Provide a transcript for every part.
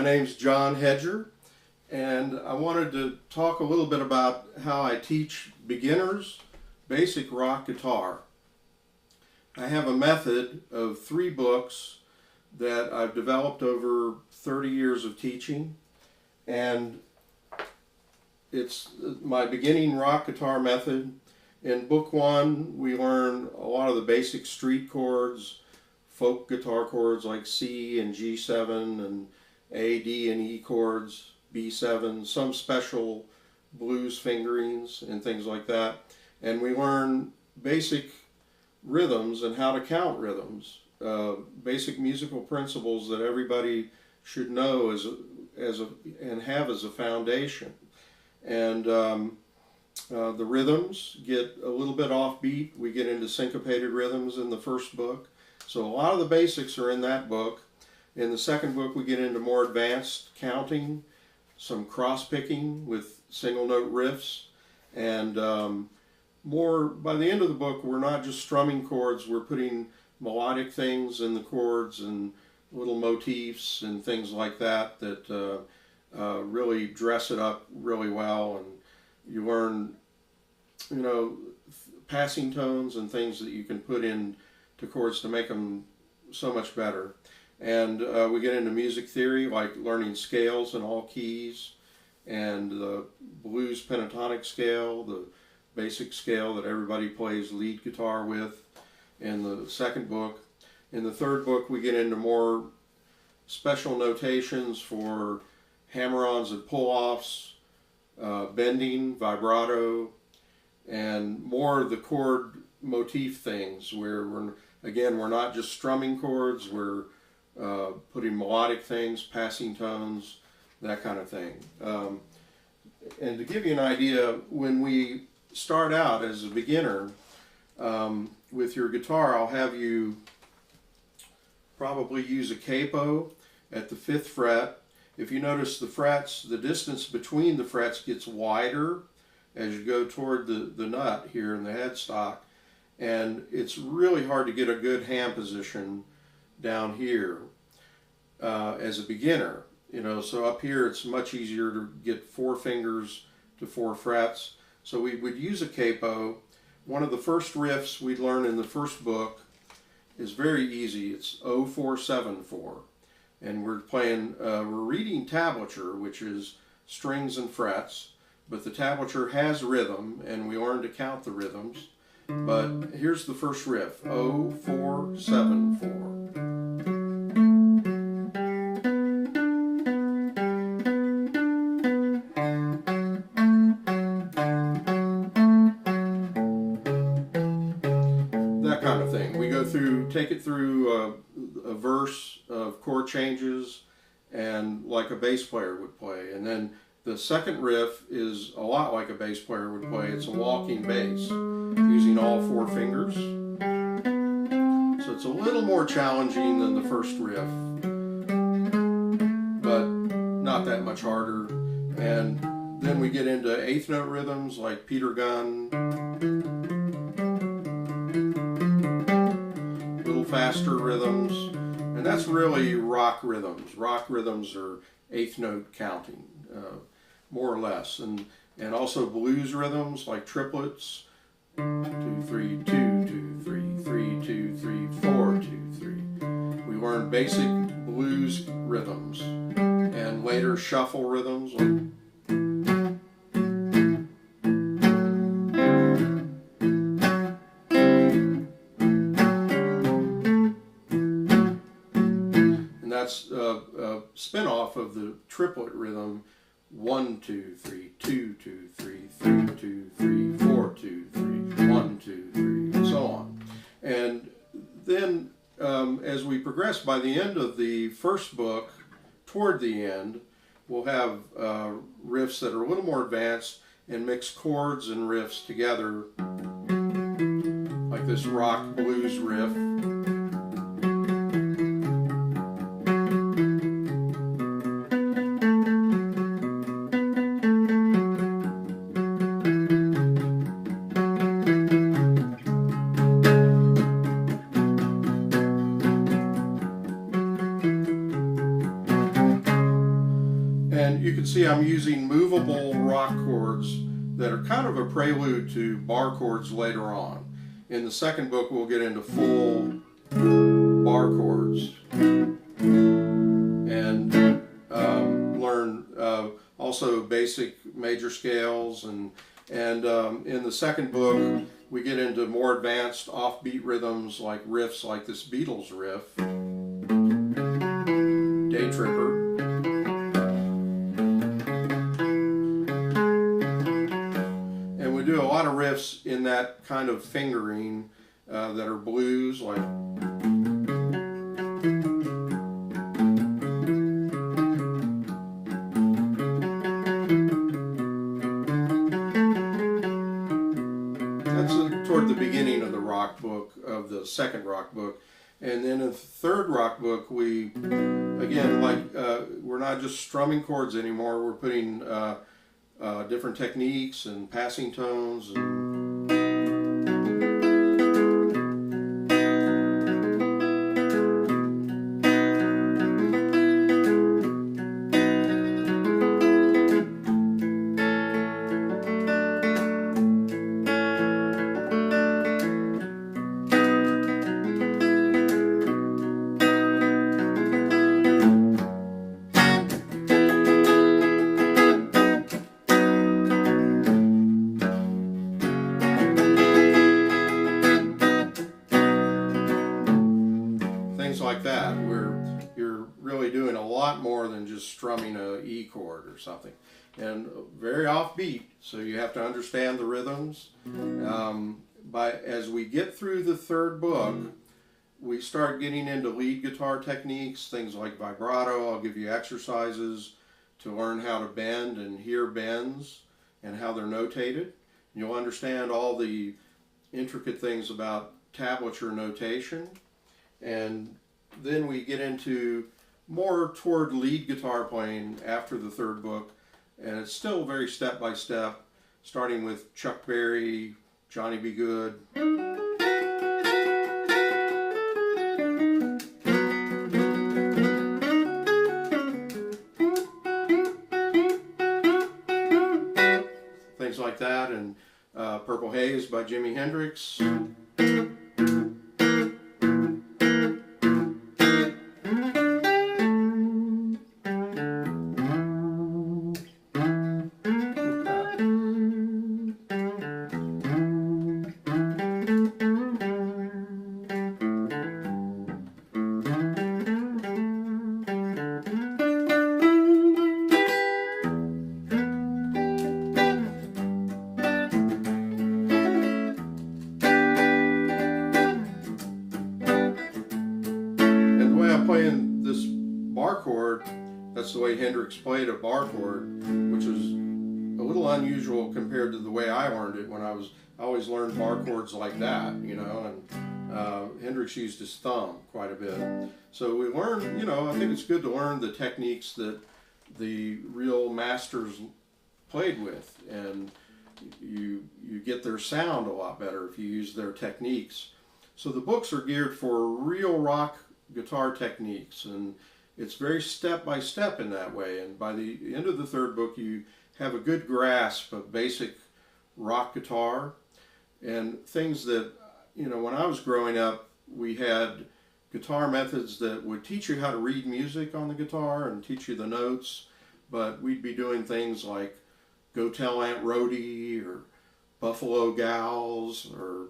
My name's John Hedger, and I wanted to talk a little bit about how I teach beginners basic rock guitar. I have a method of 3 books that I've developed over 30 years of teaching, and it's my beginning rock guitar method. In book 1, we learn a lot of the basic street chords, folk guitar chords like C and G7 and A, D, and E chords, B7, some special blues fingerings and things like that. And we learn basic rhythms and how to count rhythms, basic musical principles that everybody should know and have as a foundation. And the rhythms get a little bit offbeat. We get into syncopated rhythms in the first book. So a lot of the basics are in that book. In the second book, we get into more advanced counting, some cross-picking with single note riffs, and by the end of the book, we're not just strumming chords, we're putting melodic things in the chords and little motifs and things like that that really dress it up really well. And you learn, passing tones and things that you can put in to chords to make them so much better. And we get into music theory, like learning scales in all keys, and the blues pentatonic scale, the basic scale that everybody plays lead guitar with in the second book. In the third book, we get into more special notations for hammer-ons and pull-offs, bending, vibrato, and more of the chord motif things where we're not just strumming chords, we're putting melodic things, passing tones, that kind of thing. And to give you an idea, when we start out as a beginner with your guitar, I'll have you probably use a capo at the 5th fret. If you notice the frets, the distance between the frets gets wider as you go toward the nut here in the headstock, and it's really hard to get a good hand position down here as a beginner. So up here it's much easier to get 4 fingers to 4 frets. So we would use a capo. One of the first riffs we learn in the first book is very easy. It's 0474, and we're reading tablature, which is strings and frets, but the tablature has rhythm, and we learn to count the rhythms. But here's the first riff, 0474. That kind of thing. We go through, take it through a verse of chord changes, and like a bass player would play. And then the second riff is a lot like a bass player would play. It's a walking bass, using all 4 fingers. So it's a little more challenging than the first riff, but not that much harder. And then we get into 8th note rhythms like Peter Gunn, little faster rhythms, and that's really rock rhythms. Rock rhythms are 8th note counting, more or less, and also blues rhythms like triplets, 2 3 2 2 3 3 2 3 4 2 3. We learn basic blues rhythms and later shuffle rhythms. And that's a spin-off of the triplet rhythm, 1 2 3 2 2 3 3 2 3 4 2 3 1 2 3, and so on. And then as we progress, by the end of the first book, toward the end, we'll have riffs that are a little more advanced and mix chords and riffs together, like this rock blues riff. you can see I'm using movable rock chords that are kind of a prelude to bar chords later on. In the second book, we'll get into full bar chords and learn also basic major scales. And in the second book, we get into more advanced offbeat rhythms like riffs like this Beatles riff, Day Tripper. And we do a lot of riffs in that kind of fingering that are blues, like toward the beginning of the rock book, of the second rock book. And then in the third rock book, we, again, we're not just strumming chords anymore, we're putting different techniques and passing tones and like that, where you're really doing a lot more than just strumming a E chord or something, and very offbeat, so you have to understand the rhythms. As we get through the third book, we start getting into lead guitar techniques, things like vibrato. I'll give you exercises to learn how to bend and hear bends and how they're notated. You'll understand all the intricate things about tablature notation. And then we get into more toward lead guitar playing after the third book, and it's still very step by step, starting with Chuck Berry, Johnny B. Good. Things like that, and Purple Haze by Jimi Hendrix. Playing this bar chord, that's the way Hendrix played a bar chord, which is a little unusual compared to the way I learned it. I always learned bar chords like that, you know, and Hendrix used his thumb quite a bit. So we learn, you know, I think it's good to learn the techniques that the real masters played with, and you get their sound a lot better if you use their techniques. So the books are geared for real rock guitar techniques, and it's very step by step in that way. And by the end of the third book, you have a good grasp of basic rock guitar and things that, you know, when I was growing up, we had guitar methods that would teach you how to read music on the guitar and teach you the notes, but we'd be doing things like Go Tell Aunt Rhody or Buffalo Gals or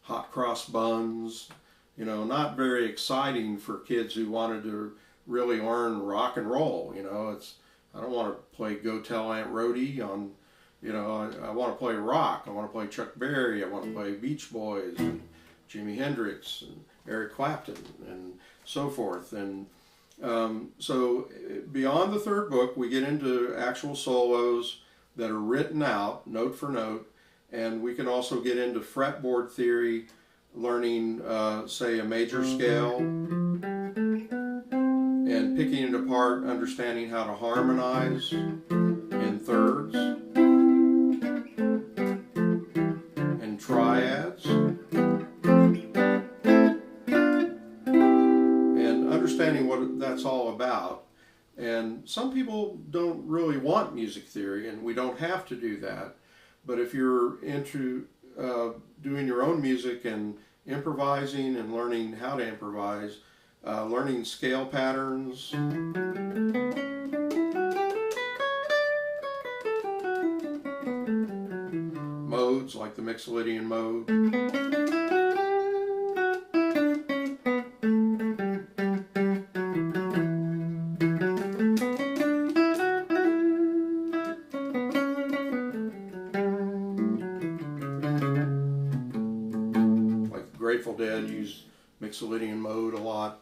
Hot Cross Buns. You know, not very exciting for kids who wanted to really learn rock and roll. You know, I don't want to play Go Tell Aunt Rhody on, you know, I want to play rock. I want to play Chuck Berry. I want to play Beach Boys and Jimi Hendrix and Eric Clapton and so forth. And so beyond the third book, we get into actual solos that are written out note for note, and we can also get into fretboard theory, learning, say, a major scale and picking it apart, understanding how to harmonize in thirds and triads, and understanding what that's all about. And some people don't really want music theory, and we don't have to do that. But if you're into doing your own music and improvising and learning how to improvise, learning scale patterns, modes like the Mixolydian mode, Grateful Dead use Mixolydian mode a lot,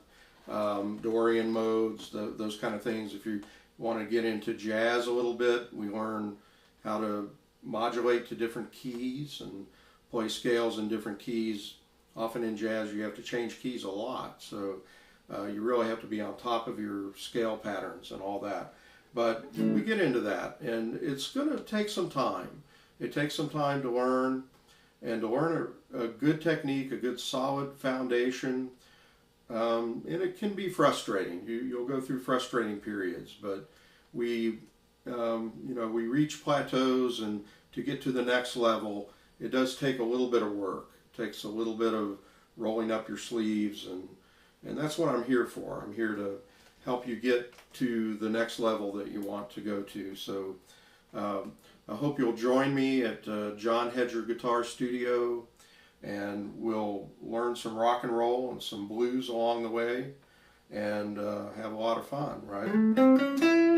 Dorian modes, those kind of things. If you want to get into jazz a little bit, we learn how to modulate to different keys and play scales in different keys. Often in jazz you have to change keys a lot, so you really have to be on top of your scale patterns and all that. But we get into that, and it's going to take some time. It takes some time to learn, and to learn a good technique, a good solid foundation. And it can be frustrating. You'll go through frustrating periods, but we reach plateaus, and to get to the next level, it does take a little bit of work. It takes a little bit of rolling up your sleeves, and that's what I'm here for. I'm here to help you get to the next level that you want to go to. So I hope you'll join me at John Hedger Guitar Studio, and we'll learn some rock and roll and some blues along the way, and have a lot of fun, right?